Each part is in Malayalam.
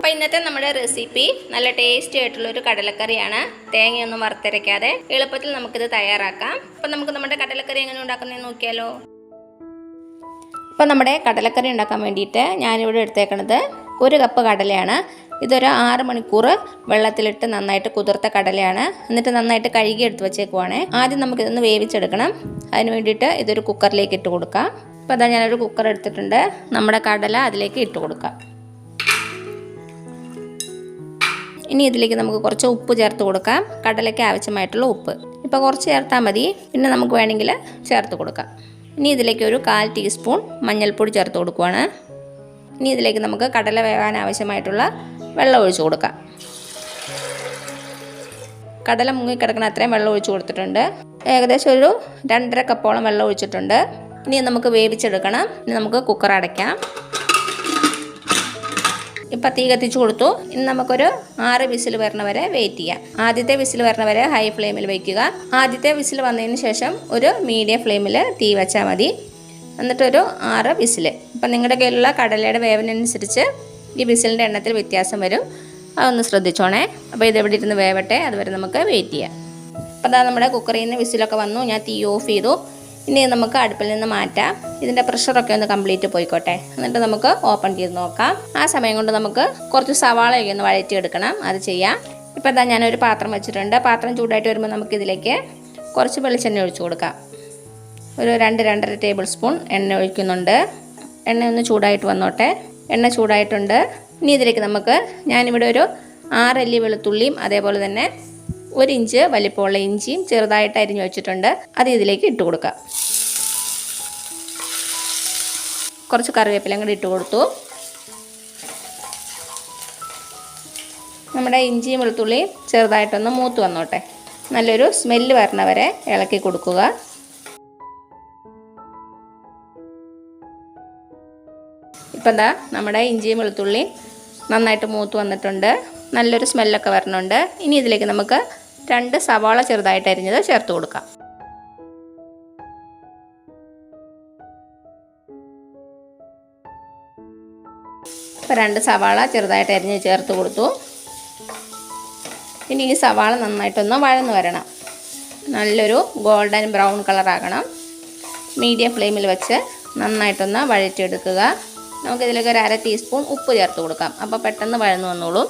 അപ്പോൾ ഇന്നത്തെ നമ്മുടെ റെസിപ്പി നല്ല ടേസ്റ്റി ആയിട്ടുള്ളൊരു കടലക്കറിയാണ്. തേങ്ങയൊന്നും വറുത്തരയ്ക്കാതെ എളുപ്പത്തിൽ നമുക്കിത് തയ്യാറാക്കാം. അപ്പോൾ നമുക്ക് നമ്മുടെ കടലക്കറി എങ്ങനെ ഉണ്ടാക്കുന്നതെന്ന് നോക്കിയാലോ. അപ്പോൾ നമ്മുടെ കടലക്കറി ഉണ്ടാക്കാൻ വേണ്ടിയിട്ട് ഞാനിവിടെ എടുത്തേക്കുന്നത് 1 കപ്പ് കടലയാണ്. ഇതൊരു 6 മണിക്കൂർ വെള്ളത്തിലിട്ട് നന്നായിട്ട് കുതിർത്ത കടലയാണ്. എന്നിട്ട് നന്നായിട്ട് കഴുകി എടുത്ത് വെച്ചേക്കുവാണ്. ആദ്യം നമുക്കിതൊന്ന് വേവിച്ചെടുക്കണം. അതിന് വേണ്ടിയിട്ട് ഇതൊരു കുക്കറിലേക്ക് ഇട്ട് കൊടുക്കാം. അപ്പോൾ അതാ ഞാനൊരു കുക്കർ എടുത്തിട്ടുണ്ട്. നമ്മുടെ കടല അതിലേക്ക് ഇട്ട് കൊടുക്കാം. ഇനി ഇതിലേക്ക് നമുക്ക് കുറച്ച് ഉപ്പ് ചേർത്ത് കൊടുക്കാം. കടലയ്ക്ക് ആവശ്യമായിട്ടുള്ള ഉപ്പ് ഇപ്പോൾ കുറച്ച് ചേർത്താൽ മതി, പിന്നെ നമുക്ക് വേണമെങ്കിൽ ചേർത്ത് കൊടുക്കാം. ഇനി ഇതിലേക്ക് ഒരു 1/4 ടീസ്പൂൺ മഞ്ഞൾപ്പൊടി ചേർത്ത് കൊടുക്കുവാണ്. ഇനി ഇതിലേക്ക് നമുക്ക് കടല വേവാൻ ആവശ്യമായിട്ടുള്ള വെള്ളം ഒഴിച്ചു കൊടുക്കാം. കടല മുങ്ങിക്കിടക്കുന്ന അത്രയും വെള്ളം ഒഴിച്ചു കൊടുത്തിട്ടുണ്ട്. ഏകദേശം ഒരു 2.5 കപ്പോളം വെള്ളം ഒഴിച്ചിട്ടുണ്ട്. ഇനി നമുക്ക് വേവിച്ചെടുക്കണം. ഇനി നമുക്ക് കുക്കർ അടയ്ക്കാം. ഇപ്പം തീ കത്തിച്ച് കൊടുത്തു. ഇനി നമുക്കൊരു 6 വിസിൽ വരണ വരെ വെയിറ്റ് ചെയ്യാം. ആദ്യത്തെ വിസിൽ വരണ വരെ ഹൈ ഫ്ലെയിമിൽ വയ്ക്കുക. ആദ്യത്തെ വിസിൽ വന്നതിന് ശേഷം ഒരു മീഡിയം ഫ്ലെയിമിൽ തീ വെച്ചാൽ മതി. എന്നിട്ടൊരു 6 വിസിൽ. ഇപ്പം നിങ്ങളുടെ കയ്യിലുള്ള കടലയുടെ വേവിനനുസരിച്ച് ഈ വിസിലിൻ്റെ എണ്ണത്തിൽ വ്യത്യാസം വരും. അതൊന്ന് ശ്രദ്ധിച്ചോണേ. അപ്പോൾ ഇതെവിടെ ഇരുന്ന് വേവട്ടെ, അതുവരെ നമുക്ക് വെയിറ്റ് ചെയ്യാം. അപ്പോൾ അതാ നമ്മുടെ കുക്കറിൽ നിന്ന് വിസിലൊക്കെ വന്നു. ഞാൻ തീ ഓഫ് ചെയ്തു. ഇനി നമുക്ക് അടുപ്പിൽ നിന്ന് മാറ്റാം. ഇതിൻ്റെ പ്രഷറൊക്കെ ഒന്ന് കംപ്ലീറ്റ് പോയിക്കോട്ടെ. എന്നിട്ട് നമുക്ക് ഓപ്പൺ ചെയ്ത് നോക്കാം. ആ സമയം കൊണ്ട് നമുക്ക് കുറച്ച് സവാളയൊക്കെ ഒന്ന് വഴറ്റിയെടുക്കണം. അത് ചെയ്യാം. ഇപ്പോൾ അതാ ഞാനൊരു പാത്രം വെച്ചിട്ടുണ്ട്. പാത്രം ചൂടായിട്ട് വരുമ്പോൾ നമുക്കിതിലേക്ക് കുറച്ച് വെളിച്ചെണ്ണ ഒഴിച്ചു കൊടുക്കാം. ഒരു 2-2.5 ടേബിൾ സ്പൂൺ എണ്ണ ഒഴിക്കുന്നുണ്ട്. എണ്ണ ഒന്ന് ചൂടായിട്ട് വന്നോട്ടെ. എണ്ണ ചൂടായിട്ടുണ്ട്. ഇനി ഇതിലേക്ക് നമുക്ക് ഞാനിവിടെ ഒരു 6 അല്ലി വെളുത്തുള്ളിയും അതേപോലെ തന്നെ 1 ഇഞ്ച് വലിപ്പമുള്ള ഇഞ്ചിയും ചെറുതായിട്ട് അരിഞ്ഞു വെച്ചിട്ടുണ്ട്. അത് ഇതിലേക്ക് ഇട്ട് കൊടുക്കാം. കുറച്ച് കറിവേപ്പിലയും കൂടി ഇട്ട് കൊടുത്തു. നമ്മുടെ ഇഞ്ചിയും വെളുത്തുള്ളിയും ചെറുതായിട്ടൊന്ന് മൂത്ത് വന്നോട്ടെ. നല്ലൊരു സ്മെല്ല് വരണ വരെ ഇളക്കി കൊടുക്കുക. ഇപ്പം എന്താ നമ്മുടെ ഇഞ്ചിയും വെളുത്തുള്ളിയും നന്നായിട്ട് മൂത്ത് വന്നിട്ടുണ്ട്. നല്ലൊരു സ്മെല്ലൊക്കെ വരണുണ്ട്. ഇനി ഇതിലേക്ക് നമുക്ക് 2 സവാള ചെറുതായിട്ട് അരിഞ്ഞത് ചേർത്ത് കൊടുക്കാം. ഇപ്പോൾ 2 സവാള ചെറുതായിട്ട് അരിഞ്ഞ് ചേർത്ത് കൊടുത്തു. ഇനി ഈ സവാള നന്നായിട്ടൊന്ന് വഴന്ന് വരണം. നല്ലൊരു ഗോൾഡൻ ബ്രൗൺ കളറാകണം. മീഡിയം ഫ്ലെയിമിൽ വെച്ച് നന്നായിട്ടൊന്ന് വഴറ്റിയെടുക്കുക. നമുക്കിതിലേക്ക് ഒരു 1/2 ടീസ്പൂൺ ഉപ്പ് ചേർത്ത് കൊടുക്കാം. അപ്പോൾ പെട്ടെന്ന് വഴന്ന് വന്നോളൂ.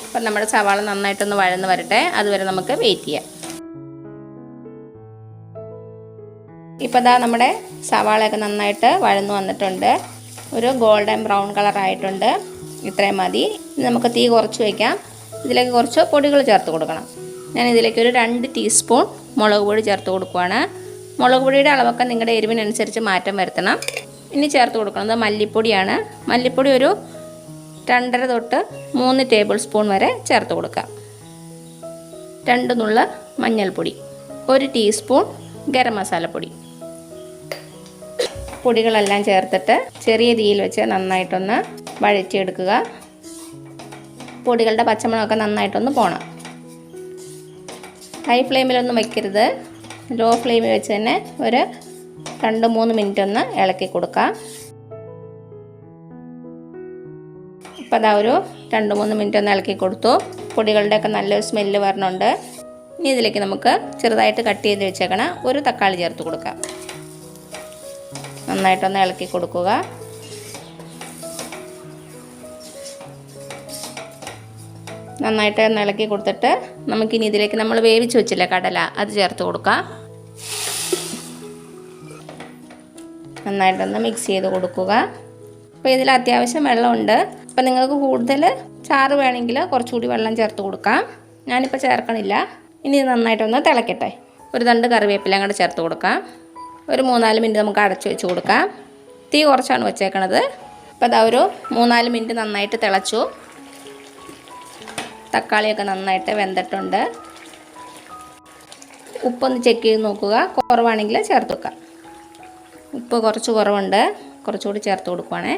അപ്പം നമ്മുടെ സവാള നന്നായിട്ടൊന്ന് വഴന്ന് വരട്ടെ. അതുവരെ നമുക്ക് വെയിറ്റ് ചെയ്യാം. ഇപ്പോൾ ദാ നമ്മുടെ സവാളയൊക്കെ നന്നായിട്ട് വഴന്ന് വന്നിട്ടുണ്ട്. ഒരു ഗോൾഡൻ ബ്രൗൺ കളറായിട്ടുണ്ട്. ഇത്രയും മതി. ഇനി നമുക്ക് തീ കുറച്ച് വയ്ക്കാം. ഇതിലേക്ക് കുറച്ച് പൊടികൾ ചേർത്ത് കൊടുക്കണം. ഞാൻ ഇതിലേക്ക് ഒരു 2 ടീസ്പൂൺ മുളക് പൊടി ചേർത്ത് കൊടുക്കുകയാണ്. മുളക് പൊടിയുടെ അളവൊക്കെ നിങ്ങളുടെ എരിവിനനുസരിച്ച് മാറ്റം വരുത്തണം. ഇനി ചേർത്ത് കൊടുക്കുന്നത് മല്ലിപ്പൊടിയാണ്. മല്ലിപ്പൊടി ഒരു 2.5 തൊട്ട് 3 ടേബിൾ സ്പൂൺ വരെ ചേർത്ത് കൊടുക്കാം. 2 നുള്ള മഞ്ഞൾപ്പൊടി, 1 ടീസ്പൂൺ ഗരം മസാലപ്പൊടി. പൊടികളെല്ലാം ചേർത്തിട്ട് ചെറിയ തീയിൽ വെച്ച് നന്നായിട്ടൊന്ന് വഴറ്റിയെടുക്കുക. പൊടികളുടെ പച്ചമണമൊക്കെ നന്നായിട്ടൊന്ന് പോകണം. ഹൈ ഫ്ലെയിമിലൊന്നും വയ്ക്കരുത്. ലോ ഫ്ലെയിമിൽ വെച്ച് തന്നെ ഒരു 2-3 മിനിറ്റ് ഒന്ന് ഇളക്കി കൊടുക്കാം. ഇപ്പോൾ അതാ ഒരു 2-3 മിനിറ്റ് ഒന്ന് ഇളക്കി കൊടുത്തു. പൊടികളുടെയൊക്കെ നല്ലൊരു സ്മെല്ല് വരണുണ്ട്. ഇനി ഇതിലേക്ക് നമുക്ക് ചെറുതായിട്ട് കട്ട് ചെയ്ത് വെച്ചേക്കണം 1 തക്കാളി ചേർത്ത് കൊടുക്കാം. നന്നായിട്ടൊന്ന് ഇളക്കി കൊടുക്കുക. നന്നായിട്ട് ഒന്ന് ഇളക്കി കൊടുത്തിട്ട് നമുക്കിനി ഇതിലേക്ക് നമ്മൾ വേവിച്ച് വെച്ചില്ലേ കടല, അത് ചേർത്ത് കൊടുക്കാം. നന്നായിട്ടൊന്ന് മിക്സ് ചെയ്ത് കൊടുക്കുക. അപ്പോൾ ഇതിൽ അത്യാവശ്യം വെള്ളമുണ്ട്. അപ്പോൾ നിങ്ങൾക്ക് കൂടുതൽ ചാറ് വേണമെങ്കിൽ കുറച്ചുകൂടി വെള്ളം ചേർത്ത് കൊടുക്കാം. ഞാനിപ്പോൾ ചേർക്കണില്ല. ഇനി ഇത് നന്നായിട്ടൊന്ന് തിളക്കട്ടെ. ഒരു 2 കറിവേപ്പില അങ്ങോട്ട് ചേർത്ത് കൊടുക്കാം. ഒരു 3-4 മിനിറ്റ് നമുക്ക് അടച്ചു വെച്ച് കൊടുക്കാം. തീ കുറച്ചാണ് വെച്ചേക്കണത്. അപ്പോൾ അതാ ഒരു 3-4 മിനിറ്റ് നന്നായിട്ട് തിളച്ചു. തക്കാളിയൊക്കെ നന്നായിട്ട് വെന്തിട്ടുണ്ട്. ഉപ്പൊന്ന് ചെക്ക് ചെയ്ത് നോക്കുക. കുറവാണെങ്കിൽ ചേർത്ത് വെക്കാം. ഉപ്പ് കുറച്ച് കുറവുണ്ട്. കുറച്ചുകൂടി ചേർത്ത് കൊടുക്കുവാണേ.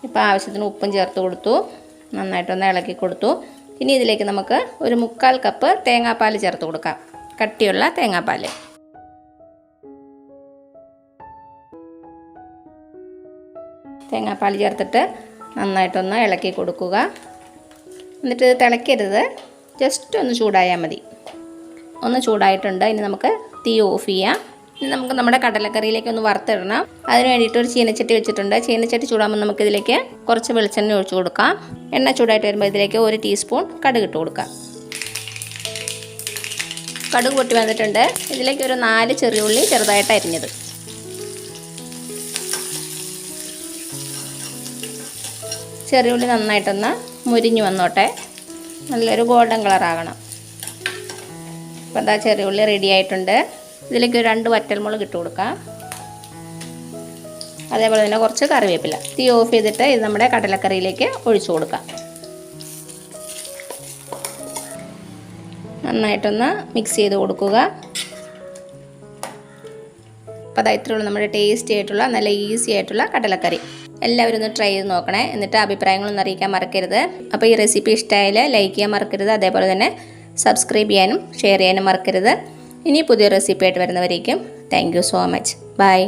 ഇപ്പോൾ ആവശ്യത്തിന് ഉപ്പും ചേർത്ത് കൊടുത്തു. നന്നായിട്ടൊന്ന് ഇളക്കി കൊടുത്തു. ഇനി ഇതിലേക്ക് നമുക്ക് ഒരു 3/4 കപ്പ് തേങ്ങാപ്പാൽ ചേർത്ത് കൊടുക്കാം. കട്ടിയുള്ള തേങ്ങാപ്പാൽ. തേങ്ങാപ്പാൽ ചേർത്തിട്ട് നന്നായിട്ടൊന്ന് ഇളക്കി കൊടുക്കുക. എന്നിട്ട് ഇത് തിളയ്ക്കരുത്, ജസ്റ്റ് ഒന്ന് ചൂടായാൽ മതി. ഒന്ന് ചൂടായിട്ടുണ്ട്. ഇനി നമുക്ക് തീ ഓഫ് ചെയ്യാം. ഇനി നമുക്ക് നമ്മുടെ കടലക്കറിയിലേക്ക് ഒന്ന് വറുത്തിടണം. അതിന് വേണ്ടിയിട്ട് ഒരു ചീനച്ചട്ടി വെച്ചിട്ടുണ്ട്. ചീനച്ചട്ടി ചൂടാകുമ്പോൾ നമുക്കിതിലേക്ക് കുറച്ച് വെളിച്ചെണ്ണ ഒഴിച്ചു കൊടുക്കാം. എണ്ണ ചൂടായിട്ട് വരുമ്പോൾ ഇതിലേക്ക് 1 ടീസ്പൂൺ കടുക് ഇട്ട് കൊടുക്കാം. കടുക് പൊട്ടി വന്നിട്ടുണ്ട്. ഇതിലേക്ക് ഒരു 4 ചെറിയ ഉള്ളി ചെറുതായിട്ട് അരിഞ്ഞത്. ചെറിയ ഉള്ളി നന്നായിട്ടൊന്ന് മുരിഞ്ഞു വന്നോട്ടെ. നല്ലൊരു ഗോൾഡൻ കളറാകണം. അപ്പോൾ എന്താ ചെറിയ ഉള്ളി റെഡി ആയിട്ടുണ്ട്. ഇതിലേക്ക് ഒരു 2 വറ്റൽമുളക് ഇട്ട് കൊടുക്കാം. അതേപോലെ തന്നെ കുറച്ച് കറിവേപ്പില. തീ ഓഫ് ചെയ്തിട്ട് ഇത് നമ്മുടെ കടലക്കറിയിലേക്ക് ഒഴിച്ചു കൊടുക്കാം. നന്നായിട്ടൊന്ന് മിക്സ് ചെയ്ത് കൊടുക്കുക. അപ്പോൾ അതാ ഇത്രയുള്ള നമ്മുടെ ടേസ്റ്റി ആയിട്ടുള്ള നല്ല ഈസി ആയിട്ടുള്ള കടലക്കറി. എല്ലാവരും ഒന്ന് ട്രൈ ചെയ്ത് നോക്കണേ. എന്നിട്ട് അഭിപ്രായങ്ങളൊന്നും അറിയിക്കാൻ മറക്കരുത്. അപ്പോൾ ഈ റെസിപ്പി ഇഷ്ടമായാൽ ലൈക്ക് ചെയ്യാൻ മറക്കരുത്. അതേപോലെ തന്നെ സബ്സ്ക്രൈബ് ചെയ്യാനും ഷെയർ ചെയ്യാനും മറക്കരുത്. ഇനി പുതിയ റെസിപ്പി ആയിട്ട് വരുന്നവരേക്കും thank you so much. By.